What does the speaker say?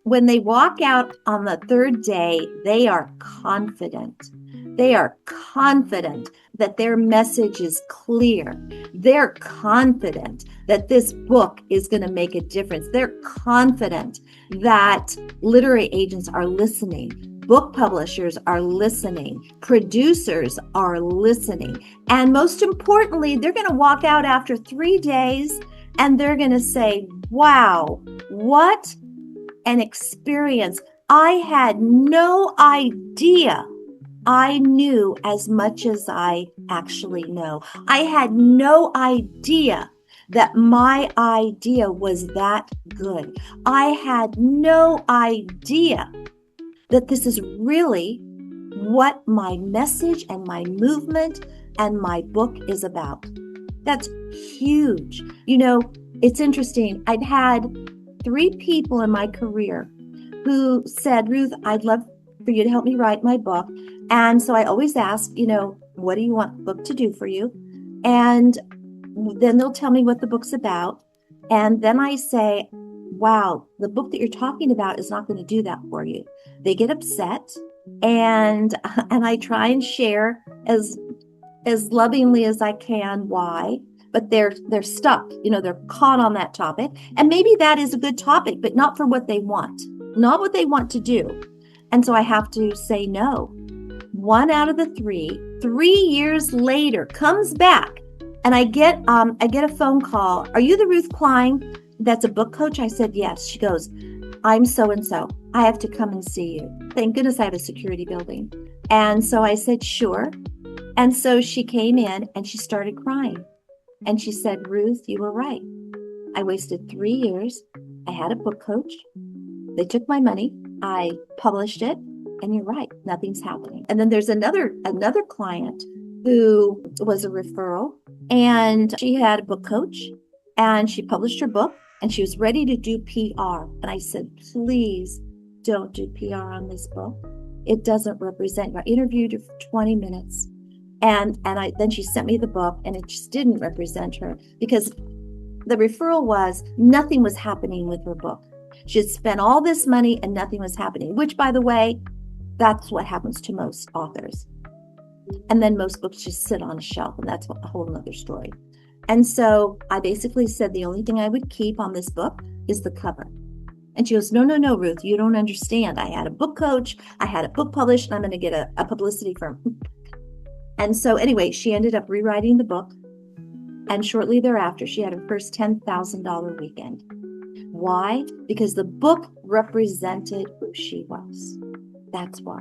when they walk out on the third day, they are confident. They are confident that their message is clear. They're confident that this book is going to make a difference. They're confident that literary agents are listening. Book publishers are listening. Producers are listening. And most importantly, they're going to walk out after 3 days and they're going to say, wow, what an experience. I had no idea I knew as much as I actually know. I had no idea that my idea was that good. I had no idea that this is really what my message and my movement and my book is about. That's huge. It's interesting. I'd had 3 people in my career who said, Ruth, I'd love for you to help me write my book. And so I always ask, what do you want the book to do for you? And then they'll tell me what the book's about. And then I say, wow, the book that you're talking about is not going to do that for you. They get upset, and I try and share as lovingly as I can why, but they're stuck, they're caught on that topic. And maybe that is a good topic, but not for what they want, not what they want to do. And so I have to say no. 1 out of the 3 years later comes back, and I get a phone call. Are you the Ruth Klein that's a book coach? I said, yes. She goes, I'm so-and-so. I have to come and see you. Thank goodness I have a security building. And so I said, sure. And so she came in and she started crying. And she said, Ruth, you were right. I wasted 3 years. I had a book coach. They took my money. I published it. And you're right, nothing's happening. And then there's another client who was a referral, and she had a book coach, and she published her book, and she was ready to do PR. And I said, please don't do PR on this book. It doesn't represent you. I interviewed her for 20 minutes. And then she sent me the book, and it just didn't represent her because the referral was nothing was happening with her book. She had spent all this money and nothing was happening, which, by the way, that's what happens to most authors. And then most books just sit on a shelf, and that's a whole other story. And so I basically said the only thing I would keep on this book is the cover. And she goes, no, Ruth, you don't understand. I had a book coach, I had a book published, and I'm going to get a publicity firm. And so anyway, she ended up rewriting the book. And shortly thereafter, she had her first $10,000 weekend. Why? Because the book represented who she was. That's why.